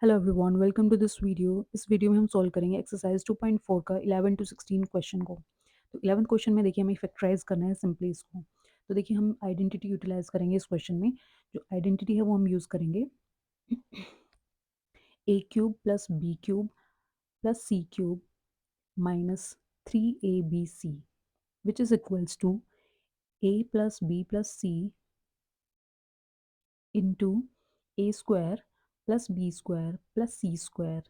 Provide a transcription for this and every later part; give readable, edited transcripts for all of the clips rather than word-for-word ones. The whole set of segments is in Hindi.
Hello everyone, welcome to this video. इस वीडियो में हम सॉल्व करेंगे एक्सरसाइज 2.4 का 11 टू 16 क्वेश्चन को। तो 11 क्वेश्चन में देखिए हमें फैक्टराइज करना है सिंपली इसको। तो देखिए हम आइडेंटिटी यूटिलाइज करेंगे इस क्वेश्चन में। जो आइडेंटिटी है वो हम यूज़ करेंगे A cube plus B cube plus C cube minus 3abc which is equals to a plus B plus C into A square plus B square plus C square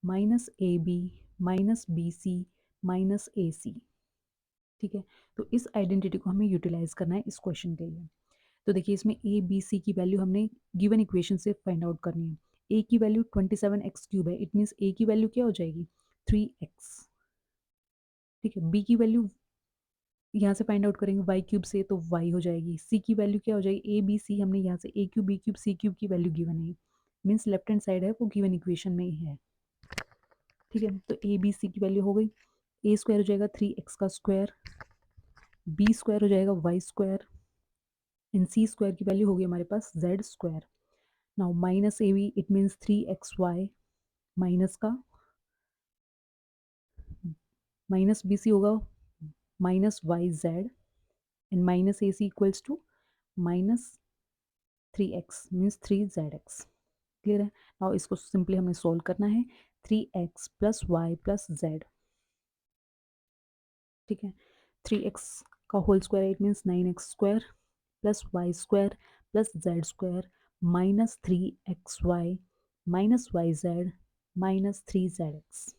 minus A B minus B C minus A C. ठीक है, तो इस आइडेंटिटी को हमें यूटिलाइज करना है इस क्वेश्चन के लिए। तो देखिए इसमें ए बी सी की वैल्यू हमने गिवन इक्वेशन से फाइंड आउट करनी है। ए की वैल्यू 27x³ है, इट मीन्स ए की वैल्यू क्या हो जाएगी 3x। ठीक है, बी की वैल्यू यहाँ से फाइंड आउट करेंगे वाई क्यूब से, तो वाई हो जाएगी। सी की वैल्यू क्या हो जाएगी, ए बी सी हमने यहाँ से ए क्यूब बी क्यूब सी क्यूब की वैल्यू गिवन है, मीन्स लेफ्ट हैंड साइड है वो गिवन इक्वेशन में ही है। ठीक है, तो ए बी सी की वैल्यू हो गई। ए स्क्वायर हो जाएगा 3x का स्क्वायर, बी स्क्वायर हो जाएगा Y square, and C square की वैल्यू होगी हमारे पास Z square. Now minus A B it means 3xy minus का माइनस बी सी होगा minus Y Z, and minus A C equals to minus 3x means 3zx। Clear है। नाउ इसको सिंपली हमें सोल्व करना है। 3x plus Y plus Z. ठीक है, 3x का whole square it means 9x square plus Y square plus Z square minus 3xy minus Y Z minus 3zx।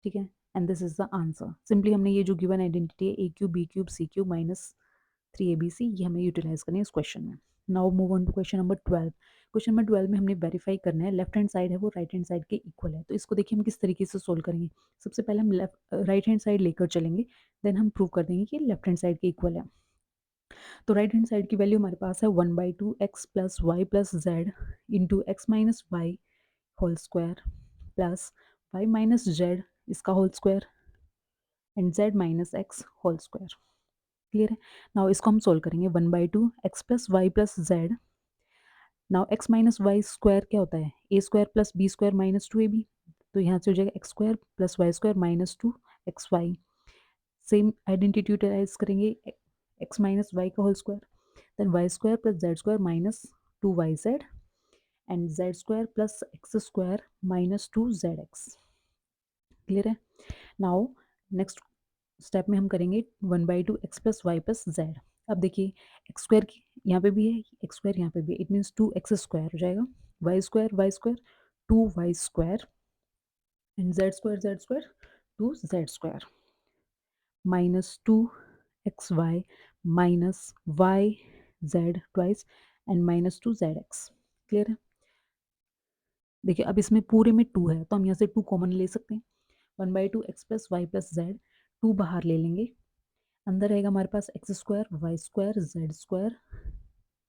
ठीक है, and this is the answer. Simply हमने ये जो गिवन आइडेंटिटी है ए क्यूब बी क्यूब सी क्यूब माइनस 3abc, ये हमें यूटिलाइज करनी है इस क्वेश्चन में। Now move on to question number 12। Question number 12 में हमने वेरीफाई करना है लेफ्ट हैंड साइड है वो राइट हैंड साइड के इक्वल है। तो इसको देखिए हम किस तरीके से सोल्व करेंगे। सबसे पहले हम राइट हैंड साइड लेकर चलेंगे, देन हम प्रूव कर देंगे कि लेफ्ट हैंड साइड के इक्वल है। तो राइट हैंड साइड की वैल्यू हमारे पास है 1/2 x plus Y plus z into x minus y whole square plus y minus z इसका whole square and z minus x whole square. Clear है। नाउ इसको हम सोल्व करेंगे 1/2 x plus Y plus z. Now x minus y square क्या होता है, a square plus B square minus 2ab। तो यहाँ से हो जाएगा X square plus Y square minus 2xy। Same identity utilise करेंगे, एक्स माइनस वाई का whole square, then Y square plus Z square minus 2yz and Z square plus X square minus 2zx। Clear है। नाउ नेक्स्ट स्टेप में हम करेंगे 1/2 x plus Y plus Z. अब देखिए एक्स स्क्वायर यहाँ पे भी है, एक्स स्क्वायर यहाँ पे भी है, इट मीन्स 2x स्क्वायर हो जाएगा, Y square 2y square and Z square 2z square minus 2xy minus Y Z twice and minus 2zx। Clear है। देखिए अब इसमें पूरे में 2 है तो हम यहाँ से 2 कॉमन ले सकते हैं। 1/2 x plus Y plus z, 2 बाहर ले लेंगे, अंदर रहेगा हमारे पास x square y square z square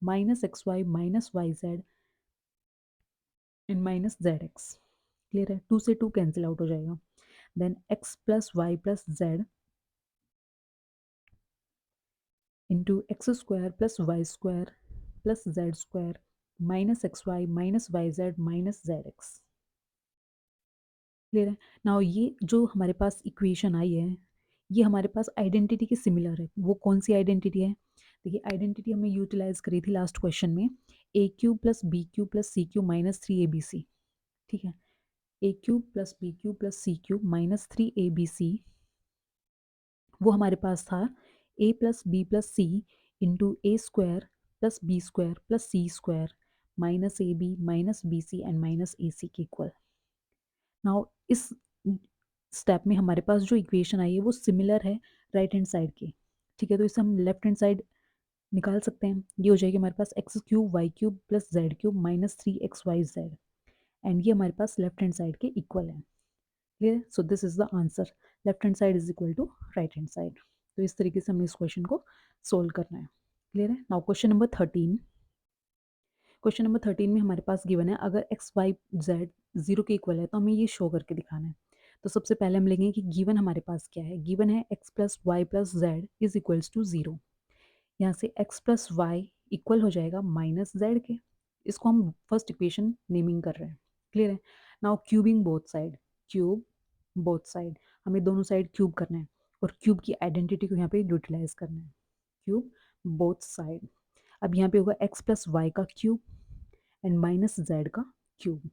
minus x y minus Y Z and minus z x. Clear है, 2 से 2 कैंसिल आउट हो जाएगा। Then x plus Y plus z into x square plus Y square plus Z square minus x y Z minus z x. Clear है। नाउ ये जो हमारे पास इक्वेशन आई है ये हमारे पास आइडेंटिटी के सिमिलर है। वो कौन सी आइडेंटिटी है, देखिए आइडेंटिटी हमने यूटिलाइज करी थी लास्ट क्वेश्चन में, a cube plus B cube plus C cube minus 3abc। ठीक है, ए cube plus B cube plus सी क्यूब माइनस 3abc, वो हमारे पास था a plus B plus C into A square plus B square plus C square minus A B minus B c and minus A c के इक्वल। नाउ इस स्टेप में हमारे पास जो इक्वेशन आई है वो सिमिलर है राइट हैंड साइड के। ठीक है, तो इसे हम लेफ्ट हैंड साइड निकाल सकते हैं। ये हो जाएगी हमारे पास x cube y cube plus Z cube minus 3xy z, and ये हमारे पास लेफ्ट हैंड साइड के इक्वल है। Clear, so this is the answer, left hand side is equal to right hand side. तो इस तरीके से हमें इस क्वेश्चन को सोल्व करना है। क्लियर है। Now question number 13। Question number 13 में हमारे पास गिवन है अगर एक्स वाई जेड 0 के इक्वल है तो हमें ये शो करके दिखाना है। तो सबसे पहले हम लेंगे कि गिवन हमारे पास क्या है, गिवन है X plus Y plus Z is equals to 0। यहाँ से एक्स प्लस वाई इक्वल हो जाएगा माइनस जेड के। इसको हम फर्स्ट इक्वेशन नेमिंग कर रहे हैं। क्लियर है। Now cubing both side, cube both side, हमें दोनों साइड क्यूब करना है और क्यूब की आइडेंटिटी को यहाँ पे यूटिलाइज करना है, क्यूब बोथ साइड। अब यहाँ पे होगा x प्लस वाई का क्यूब एंड माइनस जेड का क्यूब।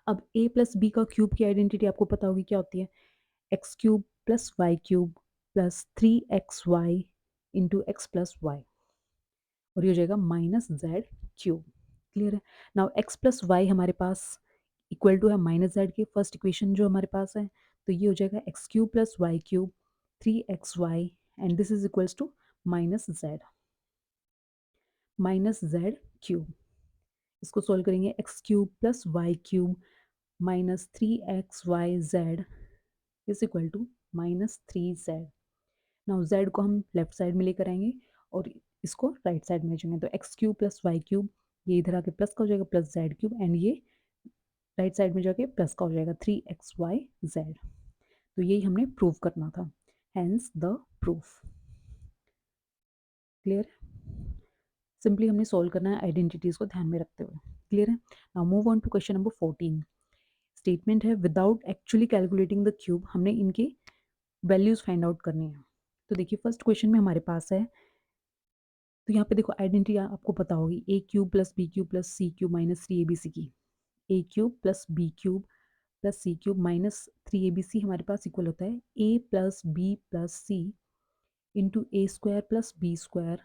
अब a प्लस बी का क्यूब की आइडेंटिटी आपको पता होगी क्या होती है, X cube plus Y cube plus 3xy into X plus Y, और ये हो जाएगा माइनस जेड क्यूब। क्लियर है। नाउ एक्स प्लस वाई हमारे पास इक्वल टू है माइनस जेड के, फर्स्ट इक्वेशन जो हमारे पास है, तो ये हो जाएगा x cube plus Y cube 3xy and this is equals to minus Z cube. इसको सोल्व करेंगे, X cube plus Y cube minus 3xyz is equal to -3z। Now z को हम लेफ्ट साइड में लेकर आएंगे और इसको राइट साइड में भेजेंगे, तो X cube plus Y cube ये इधर आके प्लस का हो जाएगा प्लस जेड क्यूब एंड ये राइट साइड में जाके प्लस का हो जाएगा 3xyz। तो यही हमने प्रूव करना था, हैंस द प्रूफ। क्लियर है। सिंपली हमने सॉल्व करना है आइडेंटिटीज को ध्यान में रखते हुए। क्लियर है। Now move on to question number 14। Statement है without actually calculating the cube, हमने इनके वैल्यूज फाइंड आउट करनी है। तो देखिए फर्स्ट क्वेश्चन में हमारे पास है, तो यहाँ पे देखो आइडेंटिटी आपको पता होगी, a cube plus B cube plus C cube minus 3abc की। A cube plus B cube plus C cube minus 3abc हमारे पास इक्वल होता है a plus B plus C into A square plus B square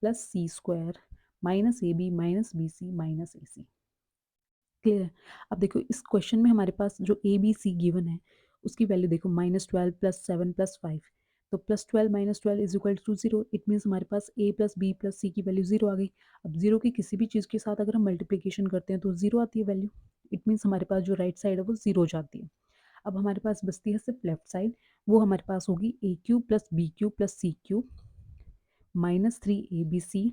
plus C square minus A B minus B C minus A c. Clear है। अब देखो इस क्वेश्चन में हमारे पास जो ए बी सी गिवन है उसकी वैल्यू देखो -12 प्लस 7 प्लस 5, तो +12 -12 is equal to 0। It means हमारे पास A plus B plus C की वैल्यू 0 आ गई। अब 0 की किसी भी चीज़ के साथ अगर हम मल्टीप्लिकेशन करते हैं तो 0 आती है वैल्यू। इट मीन्स हमारे पास जो राइट साइड है वो 0 हो जाती है। अब हमारे पास बचती है सिर्फ लेफ्ट साइड, वो हमारे पास होगी a cube plus B cube plus C cube minus 3abc।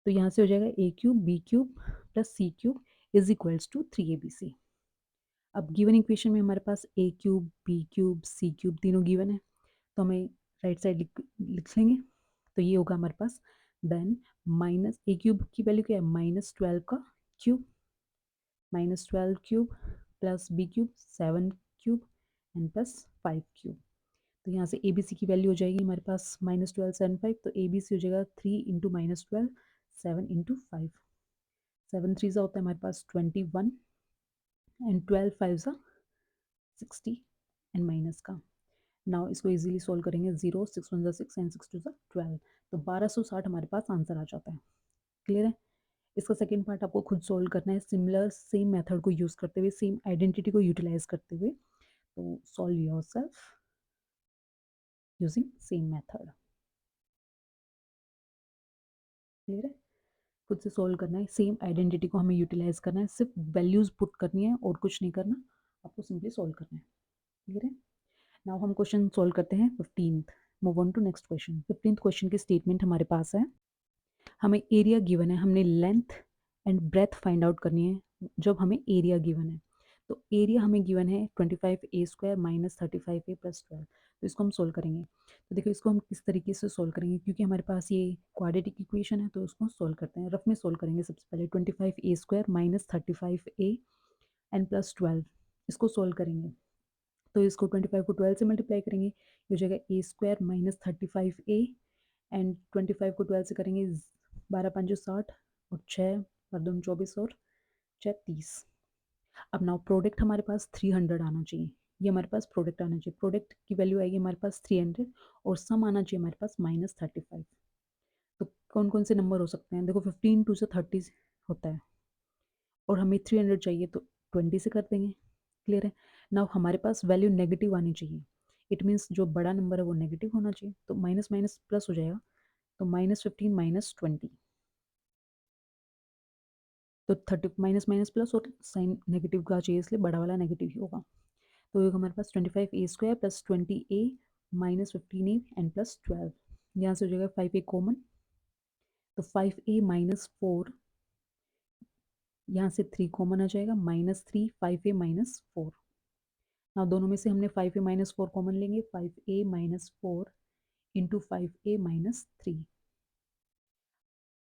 तो यहाँ से हो जाएगा a cube B cube plus C cube is equals to 3abc। अब गिवन इक्वेशन में हमारे पास a cube B cube C cube तीनों गिवन है, तो हमें राइट साइड लिख लेंगे, तो ये होगा हमारे पास देन माइनस ए क्यूब की वैल्यू क्या है -12 का cube -12 cube plus B cube 7 cube and plus 5 cube. तो यहाँ से ए बी सी की वैल्यू हो जाएगी हमारे पास -12 7 5, तो ए बी सी हो जाएगा 3 इंटू -12 7 इंटू 5, 7 3 सा होता है हमारे पास 21 एंड 12 5 सा 60 एंड माइनस का। नाउ इसको इजीली सॉल्व करेंगे, 0 6 1 6 एंड 6 2 12, तो 1260 हमारे पास आंसर आ जाता है। क्लियर है। इसका सेकेंड पार्ट आपको खुद सॉल्व करना है, सिमिलर सेम मेथड को यूज़ करते हुए, सेम आइडेंटिटी को यूटिलाइज करते हुए। तो solve yourself using same method. Clear है। खुद से सॉल्व करना है, सेम आइडेंटिटी को हमें यूटिलाइज करना है, सिर्फ वैल्यूज पुट करनी है और कुछ नहीं करना, आपको सिंपली सॉल्व करना है। क्लियर है। नाउ हम क्वेश्चन सॉल्व करते हैं 15th। Move on to next question. 15th question की स्टेटमेंट हमारे पास है, हमें एरिया गिवन है, हमने length and breadth find out करनी है जब हमें एरिया गिवन है। तो एरिया हमें गिवन है 25a² माइनस 35a प्लस 12, तो इसको हम सोल्व करेंगे। तो देखो इसको हम किस तरीके से सोल्व करेंगे, क्योंकि हमारे पास ये क्वाड्रेटिक इक्वेशन है, तो उसको सोल्व करते हैं, रफ में सोल्व करेंगे। सबसे पहले 25a² minus 35a and plus 12, इसको सोल्व करेंगे। तो इसको 25 को 12 से मल्टीप्लाई करेंगे, ये हो जाएगा a² माइनस 35a एंड 25 को 12 से करेंगे 12 5 60 और 6 और 2 24 और 6 30। अब नाउ प्रोडक्ट हमारे पास 300 आना चाहिए, ये हमारे पास प्रोडक्ट आना चाहिए। प्रोडक्ट की वैल्यू आएगी हमारे पास 300 और सम आना चाहिए हमारे पास -35। तो कौन कौन से नंबर हो सकते हैं, देखो 15 2 से 30 होता है और हमें 300 चाहिए, तो 20 से कर देंगे। क्लियर है। नाउ हमारे पास वैल्यू नेगेटिव आनी चाहिए, इट मीन्स जो बड़ा नंबर है वो नेगेटिव होना चाहिए, तो माइनस माइनस प्लस हो जाएगा, तो -15 -20, तो 30 माइनस माइनस प्लस और साइन नेगेटिव का चाहिए, इसलिए बड़ा वाला नेगेटिव ही होगा। तो ये हमारे पास 25a² plus 20a minus 15a and plus 12, यहाँ से हो जाएगा 5a कॉमन, तो 5a माइनस 4, यहाँ से 3 कॉमन आ जाएगा, -3 5a माइनस 4। ना दोनों में से हमने 5a माइनस 4 कॉमन लेंगे, 5a minus 4 into 5a minus 3।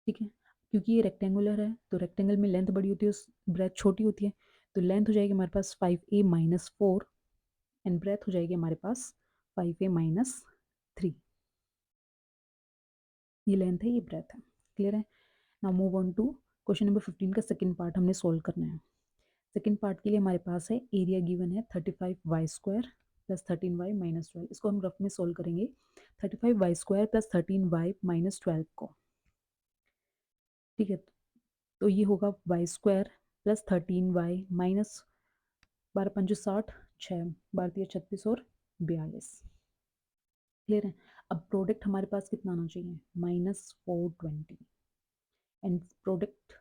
ठीक है। क्योंकि ये रेक्टेंगुलर है तो रेक्टेंगल में लेंथ बड़ी होती है, ब्रेथ छोटी होती है, तो लेंथ हो जाएगी हमारे पास 5a माइनस 4 एंड ब्रेथ हो जाएगी हमारे पास 5a माइनस 3। ये लेंथ है, ये ब्रेथ है। क्लियर है? Now move on to question number 15 का सेकंड पार्ट हमने सोल्व करना है। सेकंड पार्ट के लिए हमारे पास है एरिया गिवन है 35y² प्लस 13y माइनस 12। इसको हम रफ में सोल्व करेंगे 35y² प्लस 13y माइनस 12 को। ठीक है, तो ये होगा y² प्लस 13y माइनस 12 पंजे 60, 6 12 36 और 42। क्लियर है? अब प्रोडक्ट हमारे पास कितना आना चाहिए, -420। एंड प्रोडक्ट,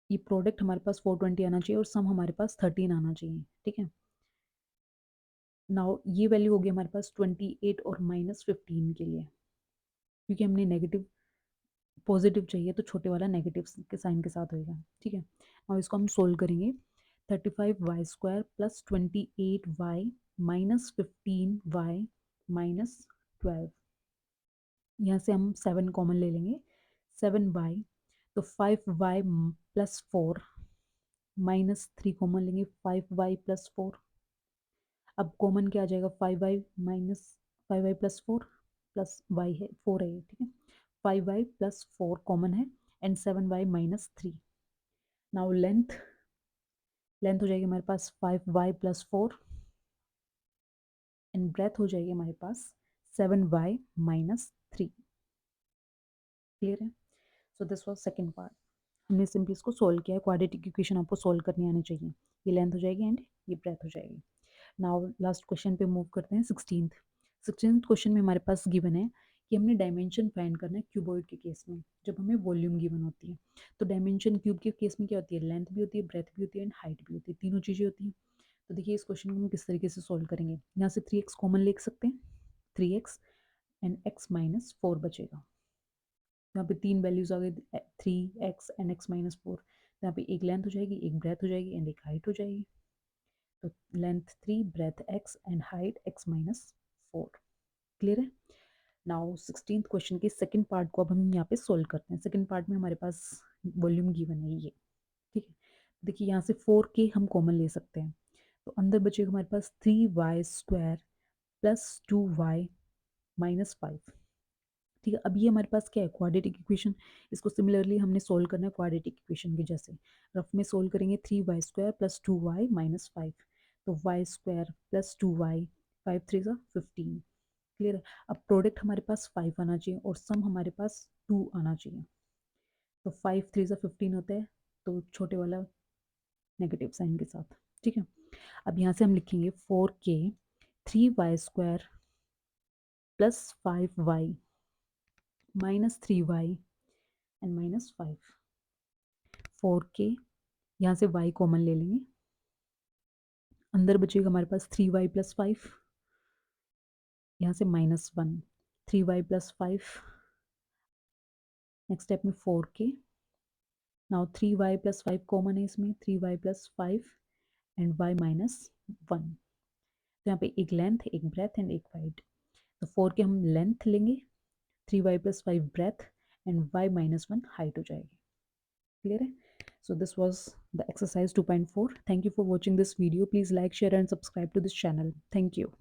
ये प्रोडक्ट हमारे पास 420 आना चाहिए और सम हमारे पास 13 आना चाहिए। ठीक है, नाउ ये वैल्यू होगी हमारे पास 28 और -15 के लिए, क्योंकि हमने नेगेटिव पॉजिटिव चाहिए तो छोटे वाला नेगेटिव के साइन के साथ होएगा। ठीक है, और इसको हम सोल्व करेंगे 35y² plus 28y minus 15y minus 12। यहाँ से हम 7 कॉमन ले लेंगे, 7y, तो 5y प्लस 4 माइनस 3 कॉमन लेंगे, 5y प्लस 4। अब कॉमन क्या आ जाएगा, 5y minus 5y plus 4 plus y है 4 है। ठीक है, 5y प्लस 4 कॉमन है and 7y minus 3। Now length हो जाएगी हमारे पास 5y प्लस 4 एंड ब्रेथ हो जाएगी हमारे पास 7y माइनस 3। क्लियर है? So this was second part. हमने सिंपली इसको सोल्व किया है। क्वाड्रेटिक इक्वेशन आपको सोल्व करनी आनी चाहिए। ये लेंथ हो जाएगी एंड ये ब्रेथ हो जाएगी। नाउ लास्ट क्वेश्चन पे मूव करते हैं। 16th क्वेश्चन में हमारे पास गिवन है कि हमने डायमेंशन फाइंड करना है क्यूबॉइड के केस में, जब हमें वॉल्यूम गिवन होती है। तो डायमेंशन क्यूब के केस में क्या होती है, लेंथ भी होती है, ब्रेथ भी होती है एंड हाइट भी होती है, तीनों चीज़ें होती हैं। तो देखिए इस क्वेश्चन को हम किस तरीके से सोल्व करेंगे। यहाँ से 3x कॉमन ले सकते हैं, 3x एंड x माइनस 4 बचेगा। यहाँ पे तीन वैल्यूज आ गई, 3x एंड x माइनस 4। यहाँ पे एक लेंथ हो जाएगी, एक ब्रेथ हो जाएगी एंड एक हाइट हो जाएगी। तो length 3, breadth x and height x minus 4। Clear है? नाउ 16th क्वेश्चन के सेकंड पार्ट को अब हम यहाँ पे सोल्व करते हैं। सेकंड पार्ट में हमारे पास वॉल्यूम गिवन है ये। ठीक है, देखिए यहाँ से 4k हम कॉमन ले सकते हैं, तो अंदर बचेगा हमारे पास 3y² प्लस 2y माइनस 5। ठीक है, अब ये हमारे पास क्या है, क्वाड्रेटिक इक्वेशन। इसको सिमिलरली हमने सोल्व करना है क्वाड्रेटिक इक्वेशन के जैसे। रफ में सोल्व करेंगे 3y² प्लस 2y माइनस 5, तो y² प्लस 2y, 5 3 15। क्लियर है? अब प्रोडक्ट हमारे पास 5 आना चाहिए और सम हमारे पास 2 आना चाहिए। तो 5 3 15 होता है, तो छोटे वाला नेगेटिव साइन के साथ। ठीक है, अब यहाँ से हम लिखेंगे 4k 3y² plus 5y minus 3y and minus 5। 4k, यहाँ से y कॉमन ले लेंगे, अंदर बचेगा हमारे पास 3y प्लस 5, यहाँ से -1, 3y प्लस 5। नेक्स्ट स्टेप में 4k, now 3y plus 5 common है इसमें, 3y plus 5 and y minus 1। तो यहाँ पे एक लेंथ, एक ब्रेथ एंड एक हाइट। तो 4k हम लेंथ लेंगे, 3y plus 5 breadth and y minus 1 height हो जाएगी। Clear है? So this was the exercise 2.4. Thank you for watching this video. Please like, share and subscribe to this channel. Thank you.